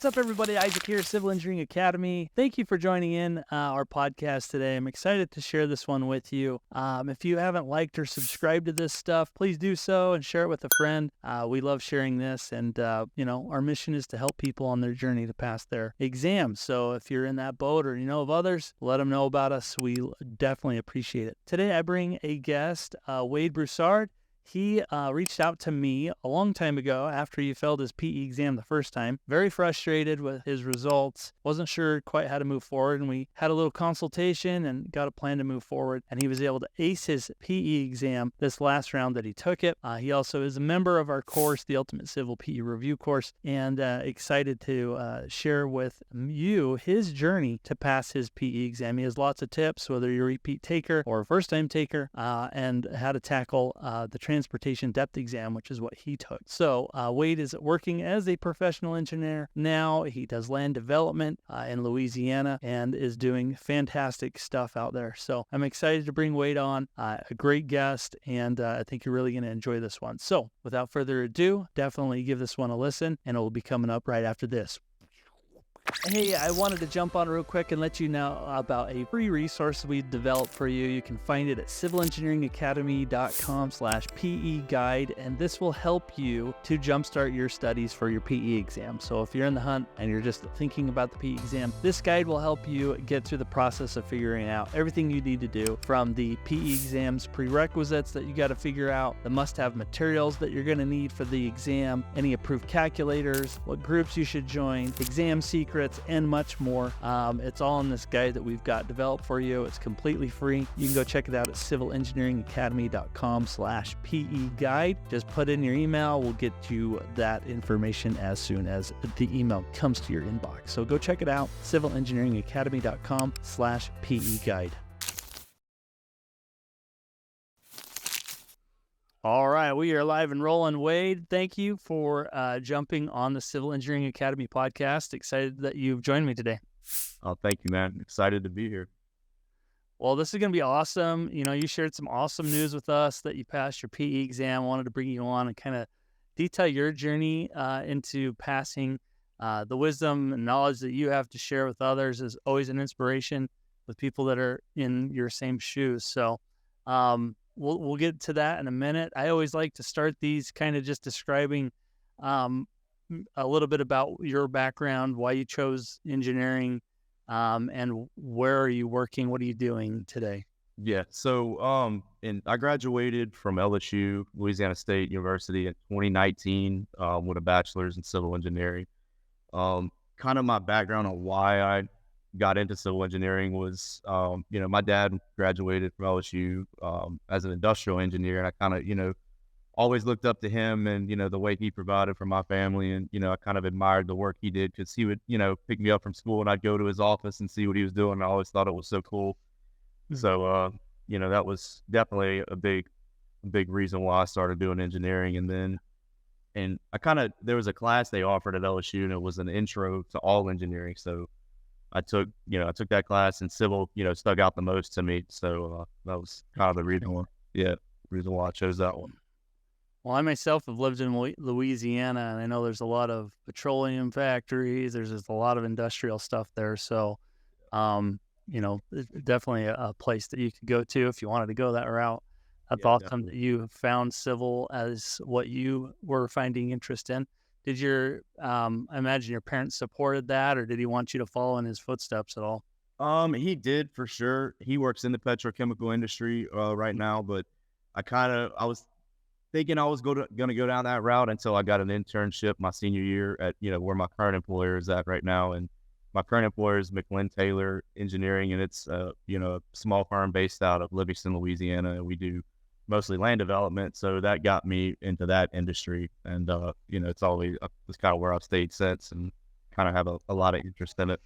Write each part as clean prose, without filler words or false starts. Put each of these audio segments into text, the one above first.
What's up, everybody? Isaac here, Civil Engineering Academy. Thank you for joining in our podcast today. I'm excited to share this one with you. If you haven't liked or subscribed to this stuff, please do so and share it with a friend. We love sharing this, and our mission is to help people on their journey to pass their exams. So if you're in that boat or you know of others, let them know about us. We definitely appreciate it. Today I bring a guest, Wade Broussard. He reached out to me a long time ago after he failed his PE exam the first time. Very frustrated with his results. Wasn't sure quite how to move forward, and we had a little consultation and got a plan to move forward. And he was able to ace his PE exam this last round that he took it. He also is a member of our course, the Ultimate Civil PE Review course, and excited to share with you his journey to pass his PE exam. He has lots of tips, whether you're a repeat taker or a first-time taker, and how to tackle the transportation depth exam, which is what he took. So Wade is working as a professional engineer now. He does land development in Louisiana and is doing fantastic stuff out there. So I'm excited to bring Wade on, a great guest, and I think you're really going to enjoy this one. So without further ado, definitely give this one a listen, and it will be coming up right after this. Hey, I wanted to jump on real quick and let you know about a free resource we developed for you. You can find it at civilengineeringacademy.com/PE guide, and this will help you to jumpstart your studies for your PE exam. So if you're in the hunt and you're just thinking about the PE exam, this guide will help you get through the process of figuring out everything you need to do, from the PE exam's prerequisites that you got to figure out, the must-have materials that you're going to need for the exam, any approved calculators, what groups you should join, exam secrets, and much more. It's all in this guide that we've got developed for you. It's completely free. You can go check it out at civilengineeringacademy.com/PE guide. Just put in your email. We'll get you that information as soon as the email comes to your inbox. So go check it out, civilengineeringacademy.com/PE guide. All right, we are live and rolling. Wade, thank you for jumping on the Civil Engineering Academy podcast. Excited that you've joined me today. Oh, thank you, man. Excited to be here. Well, this is going to be awesome. You know, you shared some awesome news with us that you passed your PE exam. I wanted to bring you on and kind of detail your journey into passing. The wisdom and knowledge that you have to share with others is always an inspiration with people that are in your same shoes. So, We'll get to that in a minute. I always like to start these kind of just describing a little bit about your background, why you chose engineering, and where are you working? What are you doing today? Yeah. So, I graduated from LSU, Louisiana State University in 2019 with a bachelor's in civil engineering. Kind of my background on why I got into civil engineering was, my dad graduated from LSU as an industrial engineer, and I kind of, always looked up to him and, the way he provided for my family. And, I kind of admired the work he did, because he would, pick me up from school and I'd go to his office and see what he was doing. I always thought it was so cool. So, that was definitely a big reason why I started doing engineering. And there was a class they offered at LSU, and it was an intro to all engineering. So I took that class, and civil, stuck out the most to me. So that was kind of the reason why I chose that one. Well, I myself have lived in Louisiana, and I know there's a lot of petroleum factories. There's just a lot of industrial stuff there. So, definitely a place that you could go to if you wanted to go that route. That's awesome that you found civil as what you were finding interest in. Did I imagine your parents supported that, or did he want you to follow in his footsteps at all? He did, for sure. He works in the petrochemical industry right now, but I was thinking I was going to go down that route until I got an internship my senior year at, where my current employer is at right now. And my current employer is McLean Taylor Engineering, and it's, a small firm based out of Livingston, Louisiana, and we do mostly land development. So that got me into that industry. And, it's kind of where I've stayed since, and kind of have a lot of interest in it.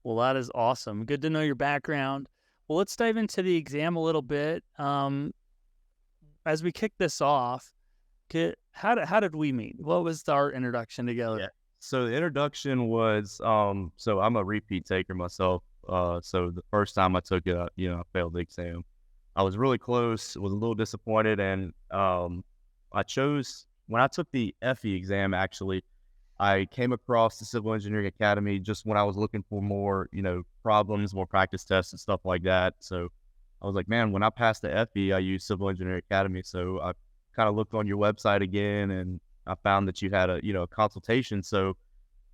Well, that is awesome. Good to know your background. Well, let's dive into the exam a little bit. As we kick this off, how did we meet? What was our introduction together? Yeah. So the introduction was, so I'm a repeat taker myself. So the first time I took it, I failed the exam. I was really close, was a little disappointed, and when I took the FE exam, actually, I came across the Civil Engineering Academy just when I was looking for more, problems, more practice tests and stuff like that. So I was like, man, when I passed the FE, I used Civil Engineering Academy. So I kind of looked on your website again, and I found that you had a consultation. So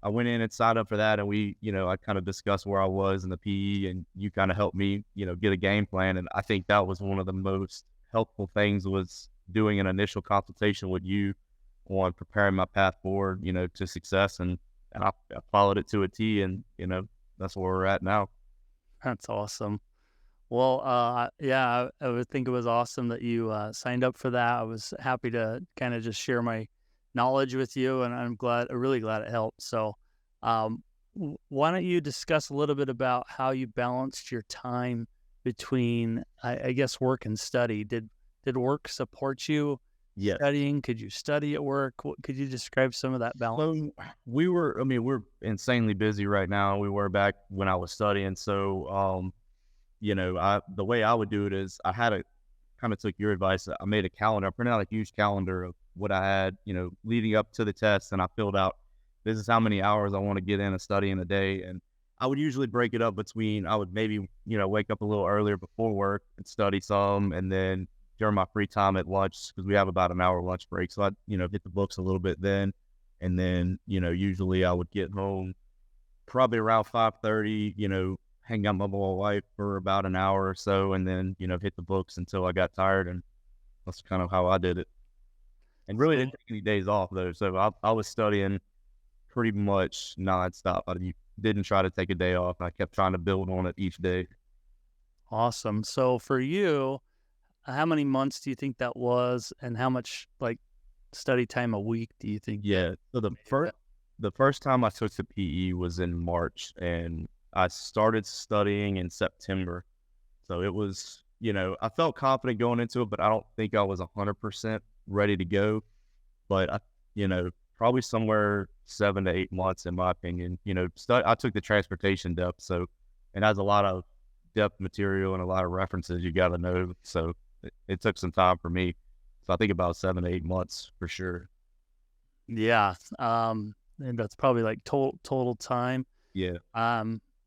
I went in and signed up for that, and I kind of discussed where I was in the PE, and you kind of helped me, get a game plan. And I think that was one of the most helpful things, was doing an initial consultation with you on preparing my path forward, to success. And I followed it to a T, and, that's where we're at now. That's awesome. Well, yeah, I would think it was awesome that you signed up for that. I was happy to kind of just share my knowledge with you, and I'm really glad it helped. So, why don't you discuss a little bit about how you balanced your time between, I guess, work and study? Did work support you Yes. studying? Could you study at work? Could you describe some of that balance? So we're insanely busy right now. We were back when I was studying. So, the way I would do it is I kind of took your advice. I made a calendar. I printed out a huge calendar of what I had, leading up to the test. And I filled out, this is how many hours I want to get in a study in a day. And I would usually break it up between, I would maybe, wake up a little earlier before work and study some. And then during my free time at lunch, because we have about an hour lunch break. So I'd, hit the books a little bit then. And then, usually I would get home probably around 5:30, hang out with my wife for about an hour or so, and then, hit the books until I got tired. And that's kind of how I did it. And really didn't take any days off, though. So I was studying pretty much nonstop. I didn't try to take a day off. I kept trying to build on it each day. Awesome. So for you, how many months do you think that was, and how much study time a week do you think? Yeah. So the first time I took the PE was in March, and I started studying in September. So it was, I felt confident going into it, but I don't think I was 100% ready to go. But probably somewhere 7 to 8 months, in my opinion. I took the transportation depth, so it has a lot of depth material and a lot of references you got to know. So it took some time for me. So I think about 7 to 8 months for sure. Yeah. And that's probably total time. Yeah.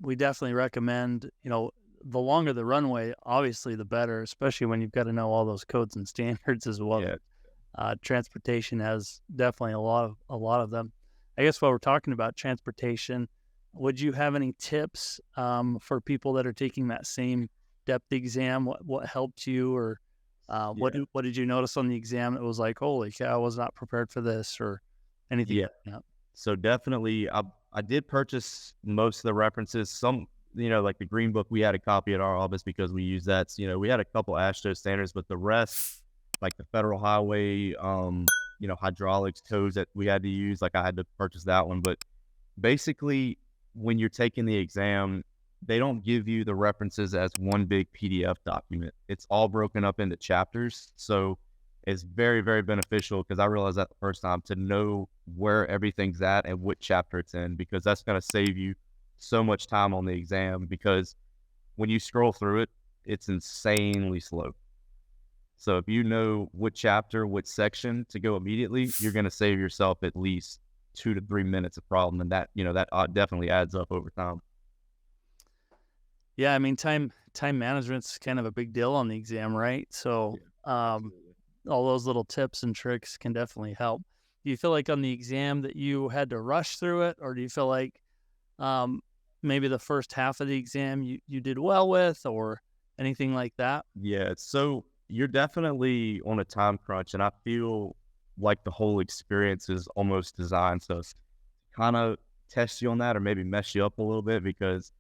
We definitely recommend, the longer the runway, obviously the better, especially when you've got to know all those codes and standards as well. Yeah. Transportation has definitely a lot of them. I guess while we're talking about transportation, would you have any tips for people that are taking that same depth exam? What helped you, or what did you notice on the exam that was like, holy cow, I was not prepared for this, or anything? Yeah. Like that? So definitely, I did purchase most of the references. Some, like the green book, we had a copy at our office because we use that. So, we had a couple AASHTO standards, but the rest, like the federal highway, hydraulics codes that we had to use, I had to purchase that one. But basically, when you're taking the exam, they don't give you the references as one big PDF document. It's all broken up into chapters. So it's very, very beneficial, because I realized that the first time, to know where everything's at and what chapter it's in, because that's going to save you so much time on the exam, because when you scroll through it, it's insanely slow. So if you know what chapter, what section to go immediately, you're going to save yourself at least 2 to 3 minutes of problem. And that, that definitely adds up over time. Yeah. I mean, time management's kind of a big deal on the exam, right? So, all those little tips and tricks can definitely help. Do you feel like on the exam that you had to rush through it, or do you feel like maybe the first half of the exam you did well with, or anything like that? Yeah. So you're definitely on a time crunch, and I feel like the whole experience is almost designed to kind of test you on that, or maybe mess you up a little bit, because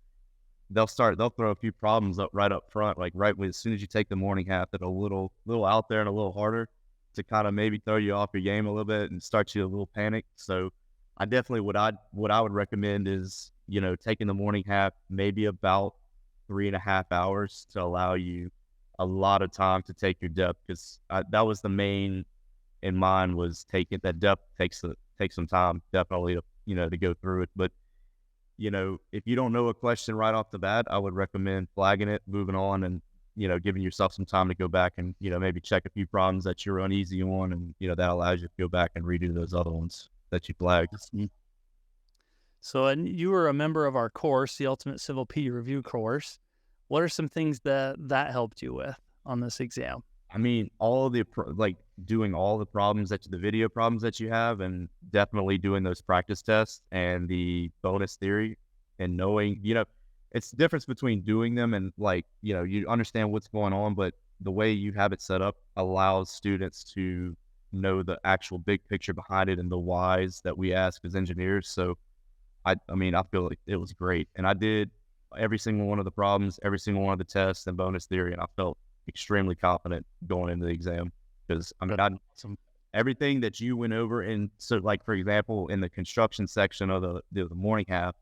they'll throw a few problems up right up front, as soon as you take the morning half, that a little out there and a little harder, to kind of maybe throw you off your game a little bit and start you a little panic. So I definitely, what I would recommend is, taking the morning half, maybe about 3.5 hours, to allow you a lot of time to take your depth, because that was the main in mind, was taking that depth takes some time, definitely, to go through it. But if you don't know a question right off the bat, I would recommend flagging it, moving on, and, giving yourself some time to go back and, maybe check a few problems that you're uneasy on, and, that allows you to go back and redo those other ones that you flagged. So, and you were a member of our course, the Ultimate Civil P Review course. What are some things that helped you with on this exam? I mean, all the like doing all the problems the video problems that you have, and definitely doing those practice tests and the bonus theory, and knowing, it's the difference between doing them and like, you understand what's going on, but the way you have it set up allows students to know the actual big picture behind it and the whys that we ask as engineers. So I mean, I feel like it was great, and I did every single one of the problems, every single one of the tests and bonus theory, and I felt extremely confident going into the exam because I mean, Awesome. everything that you went over. And so, like for example, in the construction section of the morning half,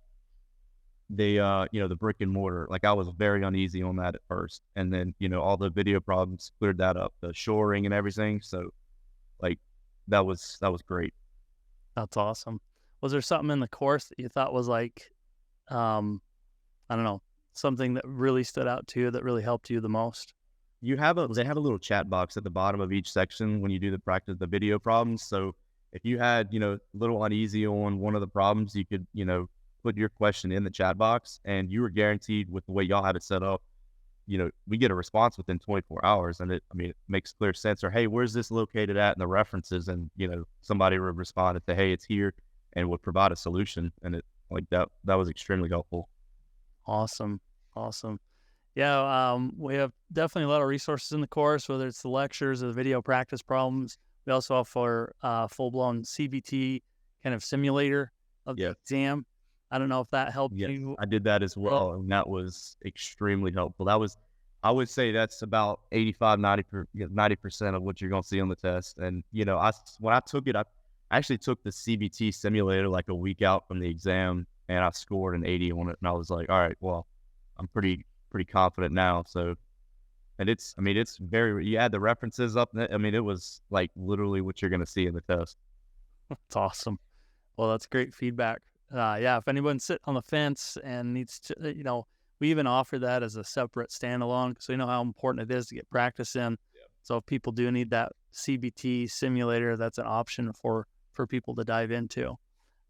the brick and mortar, like I was very uneasy on that at first, and then all the video problems cleared that up, the shoring and everything. So like that was great. That's awesome. Was there something in the course that you thought was like, I don't know, something that really stood out to you that really helped you the most? They have a little chat box at the bottom of each section when you do the video problems. So if you had, a little uneasy on one of the problems, you could, put your question in the chat box, and you were guaranteed, with the way y'all had it set up, we get a response within 24 hours. And it makes clear sense. Or, hey, where's this located at in the references? And, somebody would respond and say, hey, it's here, and would provide a solution. And it like that was extremely helpful. Awesome. Yeah, we have definitely a lot of resources in the course, whether it's the lectures or the video practice problems. We also offer full-blown CBT kind of simulator of the exam. I don't know if that helped you. I did that as well, and that was extremely helpful. I would say that's about 90% of what you're going to see on the test. And, when I took it, I actually took the CBT simulator like a week out from the exam, and I scored an 80 on it. And I was like, all right, well, I'm pretty confident now. So, and it's you add the references up. I mean, it was like literally what you're going to see in the test. That's awesome. Well, that's great feedback. Yeah, if anyone's sitting on the fence and needs to, we even offer that as a separate standalone because we know how important it is to get practice in. Yeah. So if people do need that CBT simulator, that's an option for people to dive into.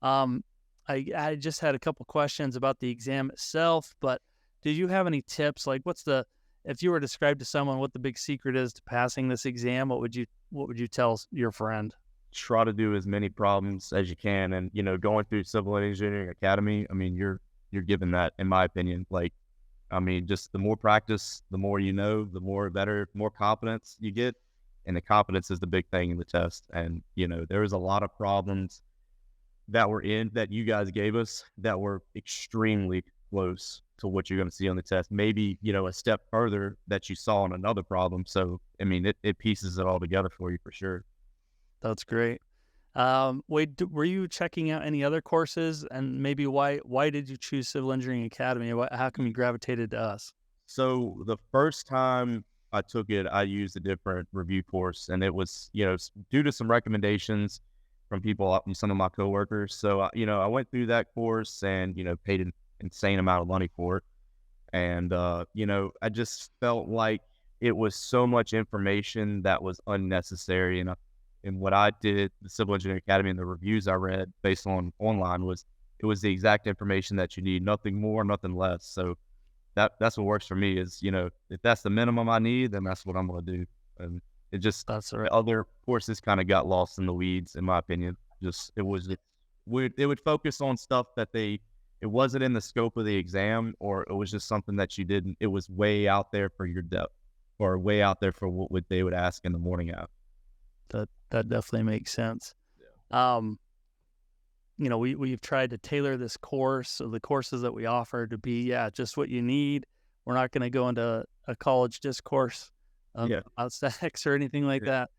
I just had a couple questions about the exam itself, but did you have any tips? Like, if you were to describe to someone what the big secret is to passing this exam, what would you tell your friend? Try to do as many problems as you can. And, going through Civil Engineering Academy, I mean, you're given that, in my opinion. Like, I mean, just the more practice, the more the more confidence you get. And the confidence is the big thing in the test. And, there was a lot of problems that you guys gave us that were extremely close to what you're going to see on the test. Maybe, a step further that you saw in another problem. So, I mean, it pieces it all together for you for sure. That's great. Wade, were you checking out any other courses, and maybe why did you choose Civil Engineering Academy? How come you gravitated to us? So the first time I took it, I used a different review course, and it was, due to some recommendations from from some of my coworkers. So, I went through that course and, paid an insane amount of money for it. And, I just felt like it was so much information that was unnecessary. And what I did, the Civil Engineering Academy, and the reviews I read based on online it was the exact information that you need, nothing more, nothing less. So that's what works for me is, if that's the minimum I need, then that's what I'm going to do. And That's right. other courses kind of got lost in the weeds, in my opinion. It would focus on stuff that it wasn't in the scope of the exam, or it was just something that it was way out there for your depth, or way out there for what they would ask in the morning half. That definitely makes sense. Yeah. We've tried to tailor this course, so the courses that we offer, to be just what you need. We're not going to go into a college discourse about statics or anything like that.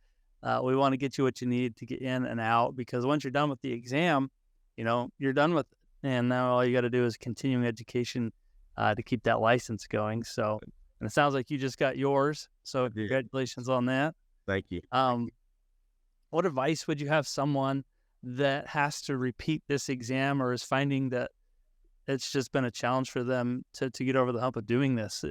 We want to get you what you need to get in and out, because once you're done with the exam, you're done with it. And now all you got to do is continuing education to keep that license going. So, and it sounds like you just got yours. So congratulations on that. Thank you. What advice would you have someone that has to repeat this exam, or is finding that it's just been a challenge for them to get over the hump of doing this?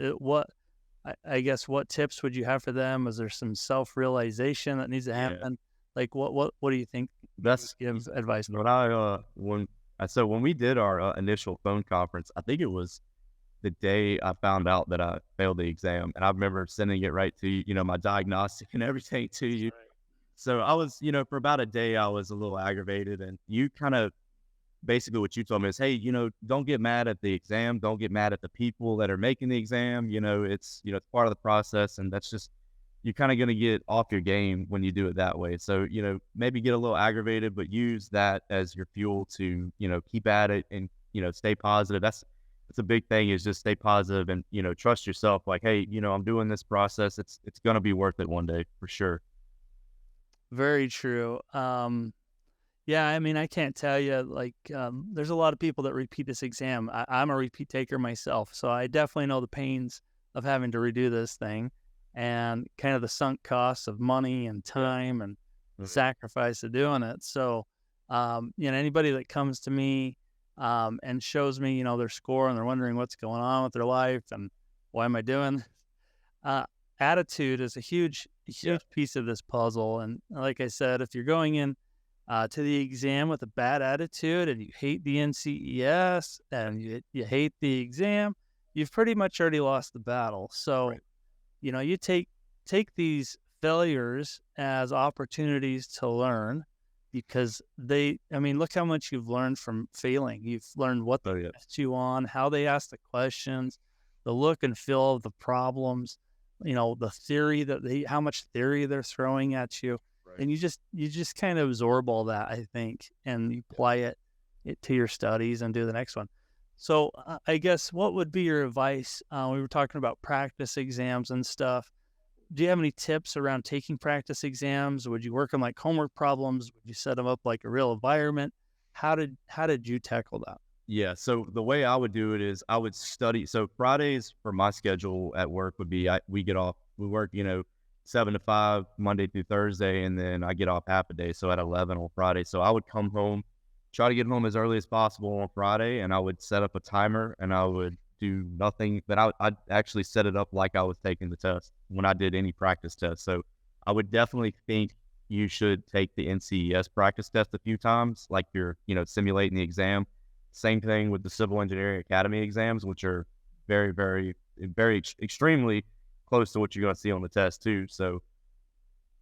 I guess what tips would you have for them? Is there some self-realization that needs to happen? Like what do you think? That's give advice. when So when we did our initial phone conference, I think it was the day I found out that I failed the exam. And I remember sending it right to you, my diagnostic and everything to That's you. right. So I was, for about a day, I was a little aggravated. And you kind of basically what you told me is, hey, don't get mad at the exam. Don't get mad at the people that are making the exam. It's part of the process. And that's just, you're kind of going to get off your game when you do it that way. So, maybe get a little aggravated, but use that as your fuel to, keep at it and, stay positive. That's a big thing, is just stay positive and, trust yourself. Like, hey, I'm doing this process. It's going to be worth it one day for sure. Very true. Yeah, I mean, I can't tell you, like, there's a lot of people that repeat this exam. I'm a repeat taker myself, so I definitely know the pains of having to redo this thing and kind of the sunk costs of money and time and sacrifice of doing it. So, anybody that comes to me and shows me, their score and they're wondering what's going on with their life and why am I doing this? Attitude is a huge piece of this puzzle. And like I said, if you're going in to the exam with a bad attitude and you hate the NCES and you hate the exam, you've pretty much already lost the battle. So, you take these failures as opportunities to learn, because look how much you've learned from failing. You've learned what they asked you on, how they asked the questions, the look and feel of the problems, the theory how much theory they're throwing at you. And you just kind of absorb all that, I think, and you apply it to your studies and do the next one. So I guess what would be your advice? We were talking about practice exams and stuff. Do you have any tips around taking practice exams? Would you work on like homework problems? Would you set them up like a real environment? How did you tackle that? Yeah. So the way I would do it is I would study. So Fridays for my schedule at work would be, we work, 7 to 5 Monday through Thursday, and then I get off half a day. So at 11 on Friday. So I would come home, try to get home as early as possible on Friday, and I would set up a timer and I would do nothing, but I'd actually set it up like I was taking the test when I did any practice test. So I would definitely think you should take the NCES practice test a few times, like you're, simulating the exam. Same thing with the Civil Engineering Academy exams, which are very, very, very extremely close to what you're going to see on the test too. So,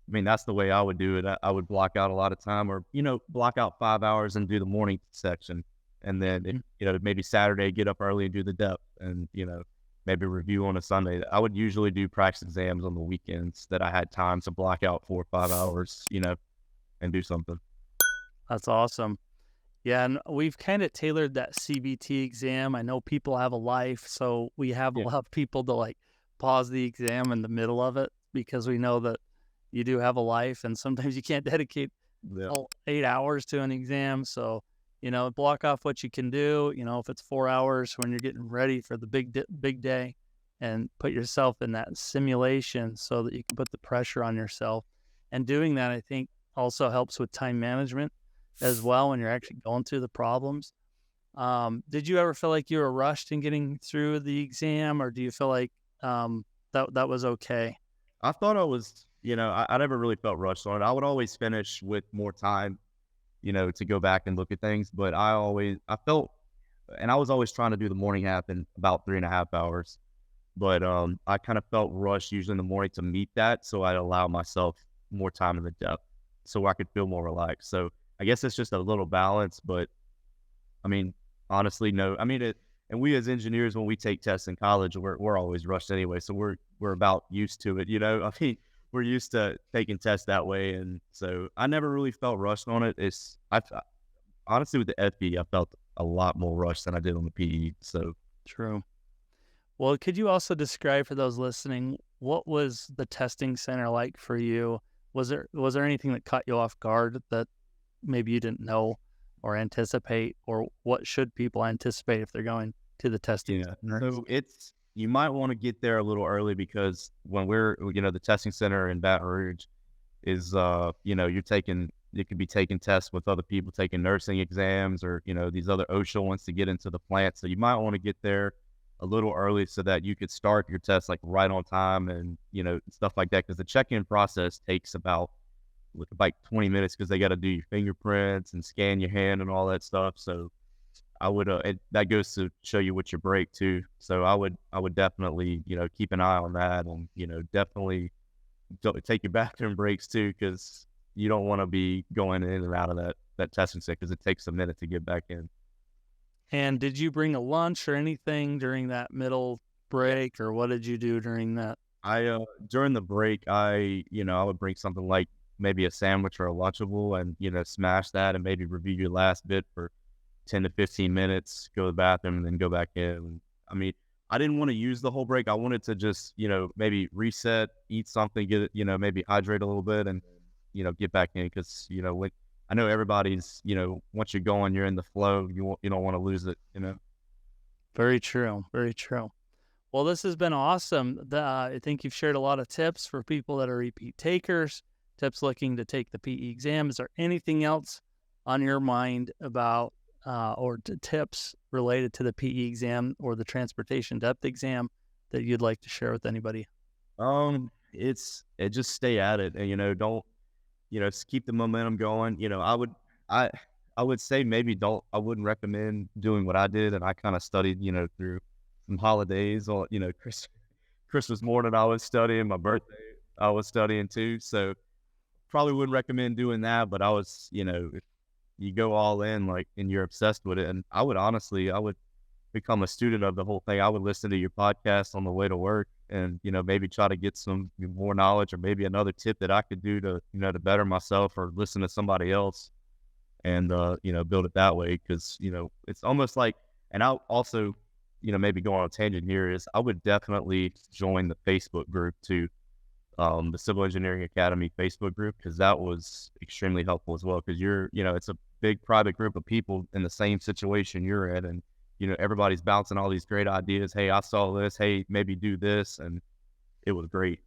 that's the way I would do it. I would block out a lot of time, or, block out 5 hours and do the morning section. And then, maybe Saturday, get up early and do the depth, and, maybe review on a Sunday. I would usually do practice exams on the weekends that I had time to block out 4 or 5 hours, and do something. That's awesome. Yeah, and we've kind of tailored that CBT exam. I know people have a life, so we have a lot of people to like pause the exam in the middle of it, because we know that you do have a life and sometimes you can't dedicate all 8 hours to an exam. So, block off what you can do, if it's 4 hours when you're getting ready for the big day, and put yourself in that simulation so that you can put the pressure on yourself. And doing that, I think, also helps with time management as well when you're actually going through the problems. Did you ever feel like you were rushed in getting through the exam, or do you feel like that was okay? I thought I was, I never really felt rushed on it. I would always finish with more time, to go back and look at things. But I was always trying to do the morning half in about 3.5 hours. But I kind of felt rushed usually in the morning to meet that. So I'd allow myself more time in the depth so I could feel more relaxed. So I guess it's just a little balance, but honestly, no. And we as engineers, when we take tests in college, we're always rushed anyway. So we're about used to it, we're used to taking tests that way. And so I never really felt rushed on it. Honestly, with the FE, I felt a lot more rushed than I did on the PE. So True. Well, could you also describe for those listening, what was the testing center like for you? Was there anything that caught you off guard that maybe you didn't know or anticipate, or what should people anticipate if they're going to the testing center? So you might want to get there a little early, because when the testing center in Baton Rouge is, you could be taking tests with other people taking nursing exams, or, these other OSHA wants to get into the plant. So you might want to get there a little early so that you could start your test like right on time, and, stuff like that. Cause the check-in process takes about 20 minutes, because they got to do your fingerprints and scan your hand and all that stuff. So that goes to show you what you break too. So I would definitely, keep an eye on that, and, definitely don't take your bathroom breaks too, because you don't want to be going in and out of that testing set, because it takes a minute to get back in. And did you bring a lunch or anything during that middle break, or what did you do during that? During the break, I would bring something like maybe a sandwich or a Lunchable, and, smash that and maybe review your last bit for 10 to 15 minutes, go to the bathroom, and then go back in. I mean, I didn't want to use the whole break. I wanted to just, maybe reset, eat something, get it, maybe hydrate a little bit, and, get back in. Because, when I know everybody's, once you're going, you're in the flow. You don't want to lose it. Very true. Very true. Well, this has been awesome. I think you've shared a lot of tips for people that are repeat takers, tips looking to take the PE exam. Is there anything else on your mind about tips related to the PE exam or the transportation depth exam that you'd like to share with anybody? It just stay at it, and, don't, just keep the momentum going. I would say maybe I wouldn't recommend doing what I did, and I kind of studied, through some holidays, or, Christmas morning I was studying, my birthday I was studying too. So probably wouldn't recommend doing that, but I was, if you go all in, like, and you're obsessed with it. And I would become a student of the whole thing. I would listen to your podcast on the way to work, and, maybe try to get some more knowledge, or maybe another tip that I could do to, to better myself, or listen to somebody else, and, build it that way. Cause, it's almost like, and I'll also, maybe go on a tangent here, is I would definitely join the Facebook group too. The Civil Engineering Academy Facebook group, because that was extremely helpful as well. Because it's a big private group of people in the same situation you're in, and, everybody's bouncing all these great ideas. Hey, I saw this. Hey, maybe do this, and it was great.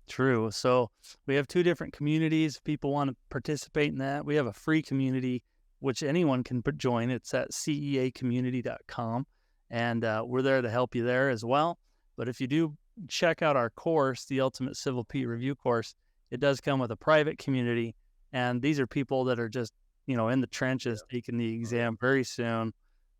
True. So we have two different communities. If people want to participate in that, we have a free community, which anyone can join. It's at ceacommunity.com, and we're there to help you there as well. But if you do check out our course, the Ultimate Civil PE Review course, it does come with a private community, and these are people that are just, in the trenches taking the exam very soon,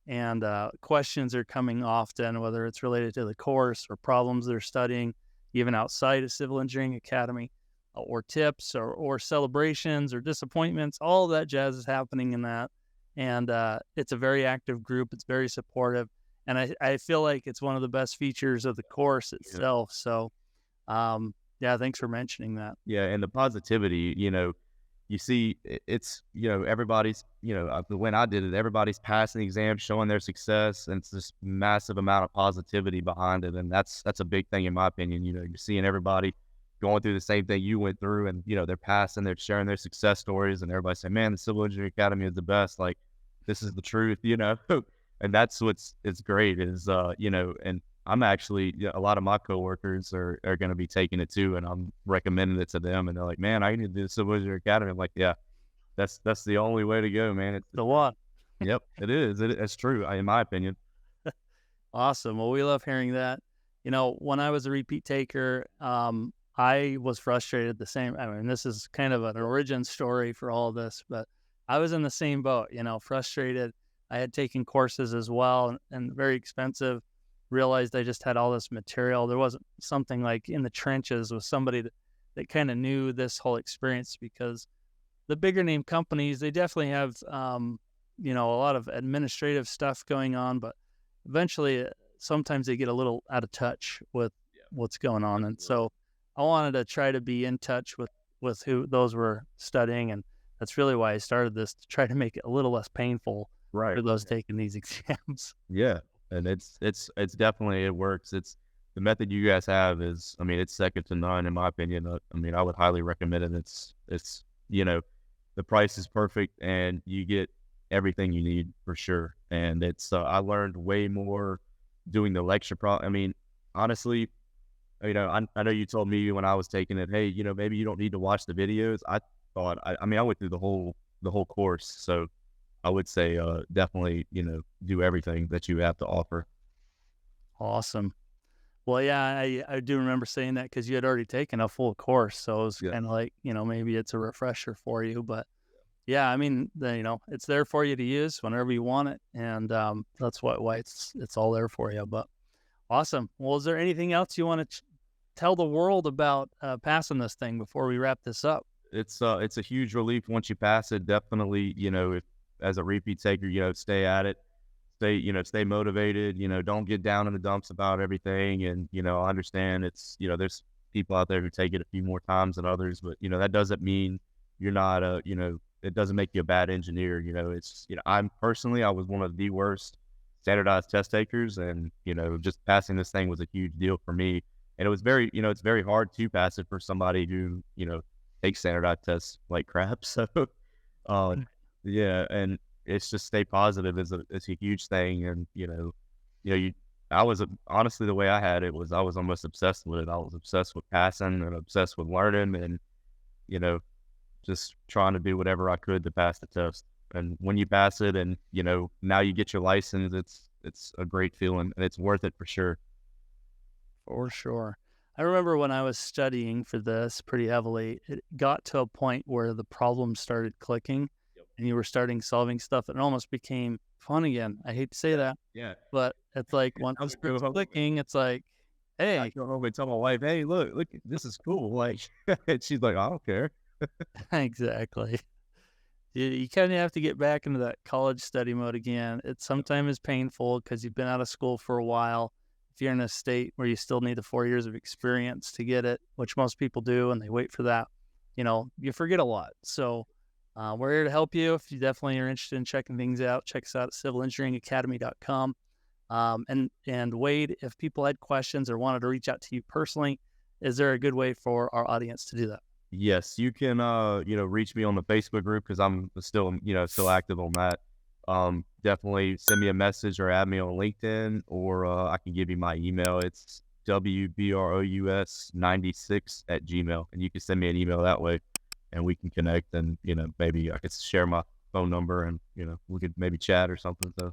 and questions are coming often, whether it's related to the course or problems they're studying, even outside of Civil Engineering Academy, or tips or celebrations or disappointments. All of that jazz is happening in that, and it's a very active group. It's very supportive. And I feel like it's one of the best features of the course itself. So, thanks for mentioning that. Yeah, and the positivity, you see, it's, everybody's, when I did it, everybody's passing the exam, showing their success, and it's this massive amount of positivity behind it. And that's a big thing, in my opinion. You're seeing everybody going through the same thing you went through, and, they're passing, they're sharing their success stories, and everybody saying, man, the Civil Engineering Academy is the best. Like, this is the truth, And that's it's great is, and I'm actually, a lot of my coworkers are going to be taking it too, and I'm recommending it to them, and they're like, man, I need to do the Civil Engineering Academy. I'm like, yeah, that's the only way to go, man. It's the one. Yep, it is. It's true, in my opinion. Awesome. Well, we love hearing that. When I was a repeat taker, I was frustrated the same. I mean, this is kind of an origin story for all of this, but I was in the same boat, frustrated. I had taken courses as well, and very expensive. Realized I just had all this material. There wasn't something like in the trenches with somebody that kind of knew this whole experience, because the bigger name companies, they definitely have, a lot of administrative stuff going on, but eventually sometimes they get a little out of touch with what's going on. And so I wanted to try to be in touch with who those were studying. And that's really why I started this, to try to make it a little less painful for those taking these exams. Yeah. And it's definitely, it works. It's the method you guys have is, it's second to none, in my opinion. I would highly recommend it. It's, the price is perfect, and you get everything you need for sure. And it's, I learned way more doing the lecture honestly, I know you told me when I was taking it, hey, maybe you don't need to watch the videos. I thought, I went through the whole course. So I would say, definitely, do everything that you have to offer. Awesome. Well, yeah, I do remember saying that, because you had already taken a full course. So it was kind of like, maybe it's a refresher for you, but Yeah, I mean, it's there for you to use whenever you want it, and that's why it's all there for you. But awesome. Well, is there anything else you want to tell the world about passing this thing before we wrap this up? It's a huge relief once you pass it. Definitely, if as a repeat taker, stay at it, stay motivated. Don't get down in the dumps about everything. And I understand there's people out there who take it a few more times than others, but that doesn't mean you're not it doesn't make you a bad engineer. I'm personally, I was one of the worst standardized test takers, and just passing this thing was a huge deal for me. And it was it's very hard to pass it for somebody who take standardized tests like crap. So, Mm. yeah, and it's just stay positive is a huge thing. And I was honestly, the way I had it was I was almost obsessed with it. I was obsessed with passing and obsessed with learning, and you know just trying to do whatever I could to pass the test. And when you pass it, and now you get your license, it's a great feeling, and it's worth it for sure. For sure. I remember when I was studying for this pretty heavily, it got to a point where the problems started clicking Yep. and you were starting solving stuff and it almost became fun again. I hate to say that, Yeah. but it's like once I the would go script's home. clicking, it's like, I hey, go home and tell my wife, "Hey, look, this is cool." Like, and she's like, "I don't care." exactly. You kind of have to get back into that college study mode again. It sometimes is painful because you've been out of school for a while. If you're in a state where you still need the 4 years of experience to get it, which most people do, and they wait for that, you forget a lot. So we're here to help you. If you definitely are interested in checking things out, check us out at civilengineeringacademy.com. And Wade, if people had questions or wanted to reach out to you personally, is there a good way for our audience to do that? Yes, you can, reach me on the Facebook group because I'm still active on that. Definitely send me a message or add me on LinkedIn, or I can give you my email. It's wbrous96@gmail, and you can send me an email that way, and we can connect. And maybe I could share my phone number, and we could maybe chat or something. So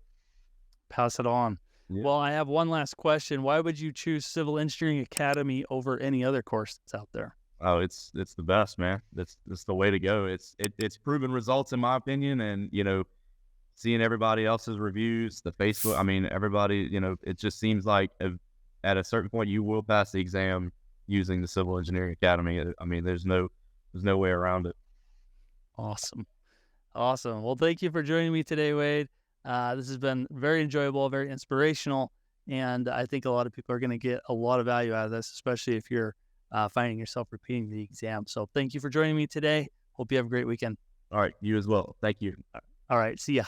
Pass it on. yeah. Well, I have one last question. Why would you choose Civil Engineering Academy over any other course that's out there? Oh, it's the best, man. That's the way to go. It's proven results in my opinion, and seeing everybody else's reviews, the Facebook. I mean, everybody. It just seems like at a certain point you will pass the exam using the Civil Engineering Academy. I mean, there's no way around it. Awesome. Awesome. Well, thank you for joining me today, Wade. This has been very enjoyable, very inspirational, and I think a lot of people are going to get a lot of value out of this, especially if you're finding yourself repeating the exam. So thank you for joining me today. Hope you have a great weekend. All right, you as well. Thank you. All right. See ya.